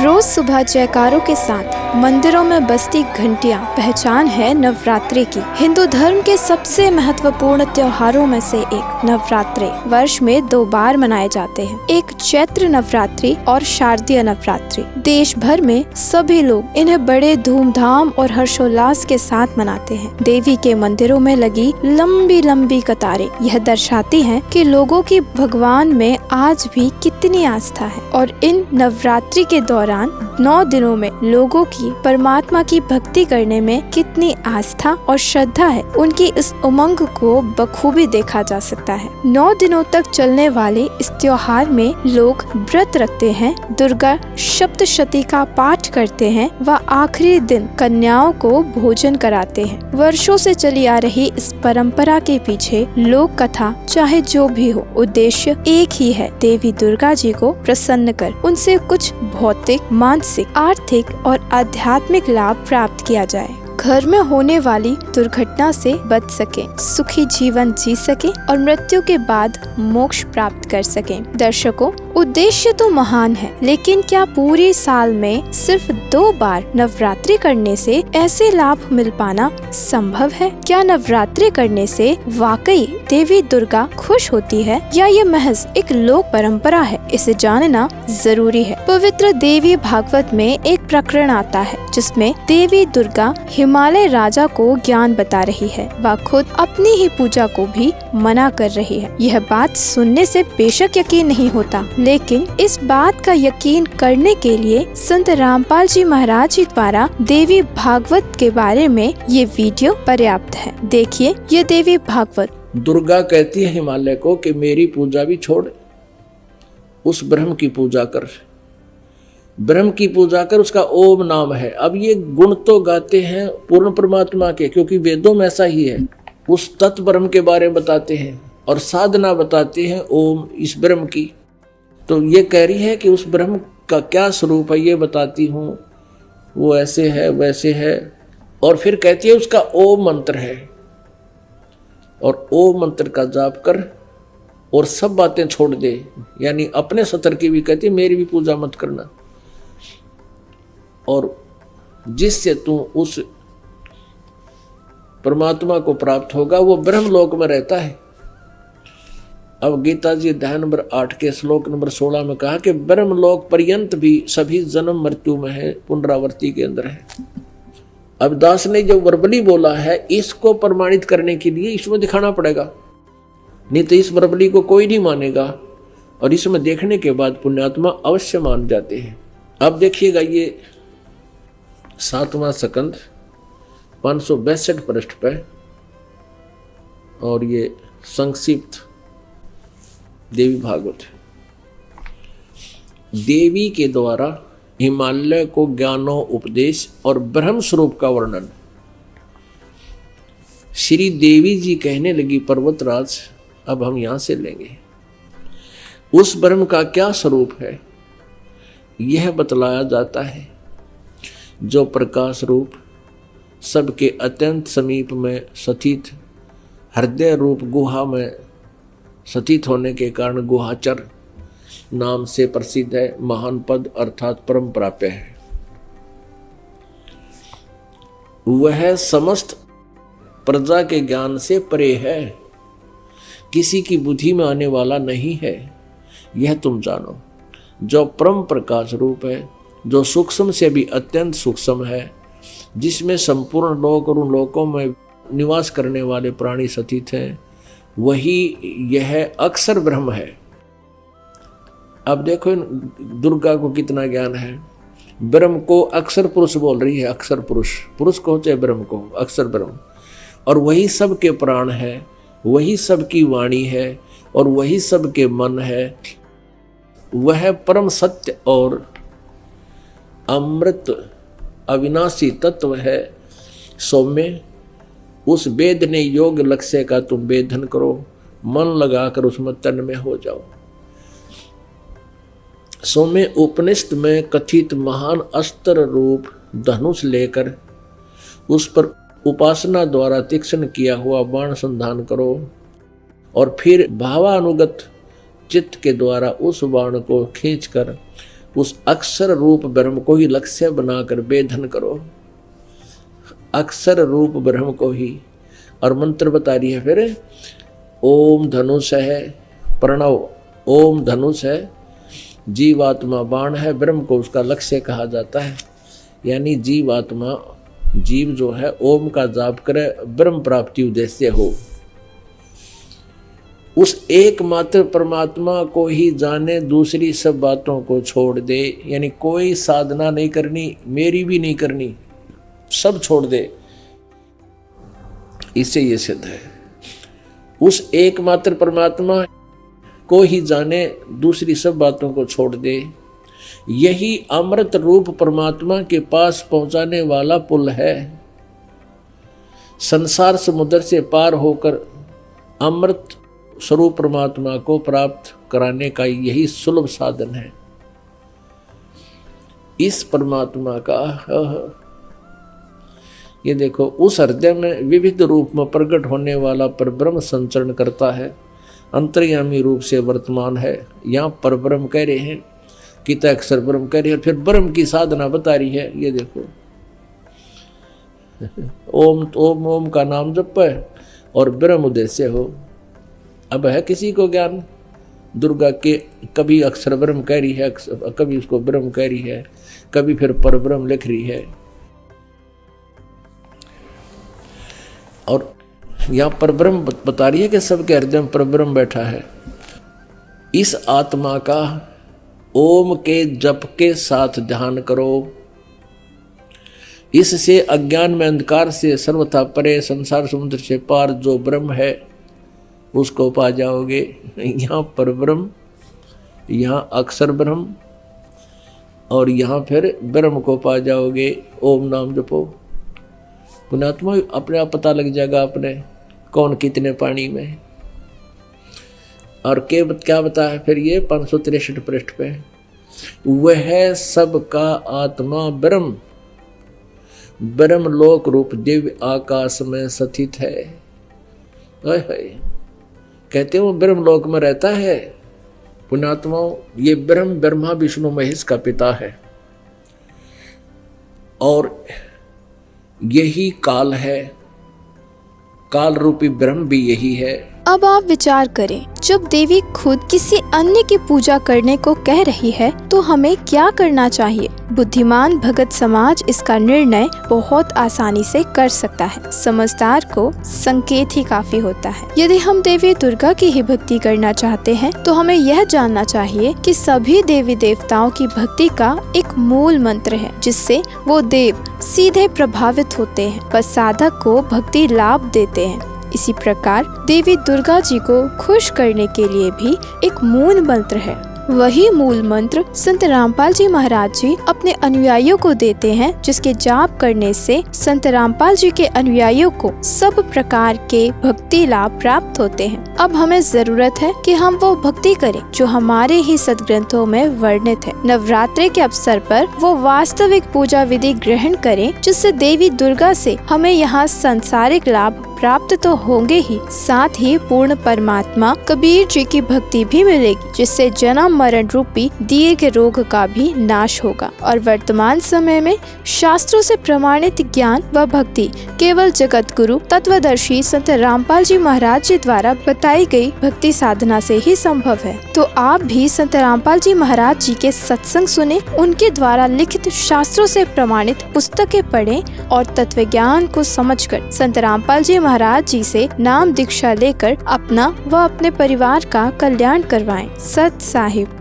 रोज सुबह जयकारों के साथ मंदिरों में बजती घंटियां पहचान है नवरात्रि की। हिंदू धर्म के सबसे महत्वपूर्ण त्योहारों में से एक नवरात्रि वर्ष में 2 बार मनाए जाते हैं, एक चैत्र नवरात्रि और शारदीय नवरात्रि। देश भर में सभी लोग इन्हें बड़े धूमधाम और हर्षोल्लास के साथ मनाते हैं। देवी के मंदिरों में लगी लंबी लंबी कतारें यह दर्शाती हैं कि लोगों की भगवान में आज भी कितनी आस्था है और इन नवरात्रि के दौरान 9 दिनों में लोगों की परमात्मा की भक्ति करने में कितनी आस्था और श्रद्धा है, उनकी इस उमंग को बखूबी देखा जा सकता है। 9 दिनों तक चलने वाले इस त्योहार में लोग व्रत रखते हैं, दुर्गा सप्तशती का पाठ करते हैं व आखिरी दिन कन्याओं को भोजन कराते हैं। वर्षों से चली आ रही इस परंपरा के पीछे लोक कथा चाहे जो भी हो, उद्देश्य एक ही है, देवी दुर्गा जी को प्रसन्न कर उनसे कुछ भौतिक, मानसिक, आर्थिक और आध्यात्मिक लाभ प्राप्त किया जाए, घर में होने वाली दुर्घटना से बच सके, सुखी जीवन जी सके और मृत्यु के बाद मोक्ष प्राप्त कर सके। दर्शकों, उद्देश्य तो महान है, लेकिन क्या पूरे साल में सिर्फ 2 बार नवरात्रि करने से ऐसे लाभ मिल पाना संभव है? क्या नवरात्रि करने से वाकई देवी दुर्गा खुश होती है या ये महज एक लोक परंपरा है? इसे जानना जरूरी है। पवित्र देवी भागवत में एक प्रकरण आता है जिसमें देवी दुर्गा हिमालय राजा को ज्ञान बता रही है, वह खुद अपनी ही पूजा को भी मना कर रही है। यह बात सुनने से बेशक यकीन नहीं होता, लेकिन इस बात का यकीन करने के लिए संत रामपाल जी महाराज जी द्वारा देवी भागवत के बारे में ये वीडियो पर्याप्त है। देखिए ये देवी भागवत। दुर्गा कहती है हिमालय को कि मेरी पूजा भी छोड़, उस ब्रह्म की पूजा कर, ब्रह्म की पूजा कर, उसका ओम नाम है। अब ये गुण तो गाते हैं पूर्ण परमात्मा के, क्योंकि वेदों में ऐसा ही है, उस तत्व ब्रह्म के बारे में बताते हैं और साधना बताते हैं ओम इस ब्रह्म की। तो ये कह रही है कि उस ब्रह्म का क्या स्वरूप है ये बताती हूँ, वो ऐसे है वैसे है, और फिर कहती है उसका ओम मंत्र है और ओम मंत्र का जाप कर और सब बातें छोड़ दे, यानी अपने सतर की भी कहती है मेरी भी पूजा मत करना, और जिससे तू उस परमात्मा को प्राप्त होगा वो ब्रह्मलोक में रहता है। अब गीता जी अध्याय नंबर 8 के श्लोक नंबर 16 में कहा कि ब्रह्मलोक पर्यंत भी सभी जन्म मृत्यु में है, पुनरावृत्ति के अंदर है। अब दास ने जो वर्बली बोला है इसको प्रमाणित करने के लिए इसमें दिखाना पड़ेगा, नहीं तो इस वर्बली को कोई नहीं मानेगा, और इसमें देखने के बाद पुण्यात्मा अवश्य मान जाते हैं। अब देखिएगा ये 7वां स्कंद 562 पृष्ठ पे, और ये संक्षिप्त देवी भागवत है। देवी के द्वारा हिमालय को ज्ञानो उपदेश और ब्रह्म स्वरूप का वर्णन। श्री देवी जी कहने लगी पर्वतराज, अब हम यहां से लेंगे, उस ब्रह्म का क्या स्वरूप है यह बतलाया जाता है, जो प्रकाश रूप सबके अत्यंत समीप में स्थित हृदय रूप गुहा में स्थित होने के कारण गुहाचर नाम से प्रसिद्ध है, महान पद अर्थात परम प्राप्य है। वह समस्त प्रजा के ज्ञान से परे है, किसी की बुद्धि में आने वाला नहीं है, यह तुम जानो। जो परम प्रकाश रूप है, जो सूक्ष्म से भी अत्यंत सूक्ष्म है, जिसमें संपूर्ण लोक और उन लोकों में निवास करने वाले प्राणी स्थित हैं, वही यह अक्षर ब्रह्म है। अब देखो दुर्गा को कितना ज्ञान है, ब्रह्म को अक्षर पुरुष बोल रही है, अक्षर पुरुष, पुरुष को चाहे ब्रह्म को, अक्षर ब्रह्म, और वही सबके प्राण है, वही सबकी वाणी है और वही सबके मन है। वह परम सत्य और अमृत अविनाशी तत्व है। सौम्य, उस वेद ने योग लक्ष्य का तुम वेदन करो, मन लगाकर उसमें तन में हो जाओ। सौम्य, उपनिषद में कथित महान अस्त्र रूप धनुष लेकर उस पर उपासना द्वारा तीक्ष्ण किया हुआ बाण संधान करो, और फिर भावानुगत चित्त के द्वारा उस बाण को खींचकर उस अक्षर रूप ब्रह्म को ही लक्ष्य बनाकर वेधन करो, अक्षर रूप ब्रह्म को ही। और मंत्र बता रही है फिर, ओम धनुष है प्रणव, ओम धनुष है, जीवात्मा बाण है, ब्रह्म को उसका लक्ष्य कहा जाता है। यानी जीवात्मा, जीव जो है ओम का जाप करे, ब्रह्म प्राप्ति उद्देश्य हो, उस एकमात्र परमात्मा को ही जाने, दूसरी सब बातों को छोड़ दे। यानी कोई साधना नहीं करनी, मेरी भी नहीं करनी, सब छोड़ दे। इससे ये सिद्ध है, उस एकमात्र परमात्मा को ही जाने, दूसरी सब बातों को छोड़ दे। यही अमृत रूप परमात्मा के पास पहुंचाने वाला पुल है। संसार समुद्र से पार होकर अमृत स्वरूप परमात्मा को प्राप्त कराने का यही सुलभ साधन है। इस परमात्मा का ये देखो, उस हृदय में विविध रूप में प्रकट होने वाला परब्रह्म संचरण करता है, अंतर्यामी रूप से वर्तमान है। यहाँ परब्रह्म कह रहे हैं, कित अक्षर ब्रह्म कह रही है, फिर ब्रह्म की साधना बता रही है। ये देखो, ओम ओम ओम का नाम जप है और ब्रह्म उद्देश्य हो। अब है किसी को ज्ञान दुर्गा के, कभी अक्षर ब्रह्म कह रही है, कभी उसको ब्रह्म कह रही है, कभी फिर परब्रह्म लिख रही है। और यहाँ परब्रह्म बता रही है कि सबके हृदय में परब्रह्म बैठा है। इस आत्मा का ओम के जप के साथ ध्यान करो, इससे अज्ञान में अंधकार से सर्वथा परे संसार समुद्र से पार जो ब्रह्म है उसको पा जाओगे। यहाँ परब्रह्म, यहाँ अक्षर ब्रह्म और यहाँ फिर ब्रह्म को पा जाओगे। ओम नाम जपो, पुण्यात्मा अपने आप पता लग जाएगा अपने कौन कितने पानी में। और क्या बताया फिर ये 563 पृष्ठ पे, वह सबका आत्मा ब्रह्म, ब्रह्म लोक रूप दिव्य आकाश में स्थित है। कहते हैं वो ब्रह्म लोक में रहता है। पुण्यात्माओं, ये ब्रह्म ब्रह्मा विष्णु महेश का पिता है और यही काल है, काल रूपी ब्रह्म भी यही है। अब आप विचार करें, जब देवी खुद किसी अन्य की पूजा करने को कह रही है तो हमें क्या करना चाहिए? बुद्धिमान भगत समाज इसका निर्णय बहुत आसानी से कर सकता है। समझदार को संकेत ही काफी होता है। यदि हम देवी दुर्गा की ही भक्ति करना चाहते हैं तो हमें यह जानना चाहिए कि सभी देवी देवताओं की भक्ति का एक मूल मंत्र है जिससे वो देव सीधे प्रभावित होते हैं, बस साधक को भक्ति लाभ देते हैं। इसी प्रकार देवी दुर्गा जी को खुश करने के लिए भी एक मूल मंत्र है। वही मूल मंत्र संत रामपाल जी महाराज जी अपने अनुयायियों को देते हैं, जिसके जाप करने से संत रामपाल जी के अनुयायियों को सब प्रकार के भक्ति लाभ प्राप्त होते हैं। अब हमें जरूरत है कि हम वो भक्ति करें जो हमारे ही सदग्रंथों में वर्णित है। नवरात्रि के अवसर पर वो वास्तविक पूजा विधि ग्रहण करें, जिससे देवी दुर्गा से हमें यहाँ सांसारिक लाभ प्राप्त तो होंगे ही, साथ ही पूर्ण परमात्मा कबीर जी की भक्ति भी मिलेगी, जिससे जन्म मरण रूपी दीर्घ रोग का भी नाश होगा। और वर्तमान समय में शास्त्रों से प्रमाणित ज्ञान व भक्ति केवल जगत गुरु तत्वदर्शी संत रामपाल जी महाराज जी द्वारा बताई गई भक्ति साधना से ही संभव है। तो आप भी संत रामपाल जी महाराज जी के सत्संग सुने, उनके द्वारा लिखित शास्त्रों से प्रमाणित पुस्तकें पढ़ें और तत्व ज्ञान को समझकर संत रामपाल जी महाराज जी से नाम दीक्षा लेकर अपना व अपने परिवार का कल्याण करवाएं। सत साहिब।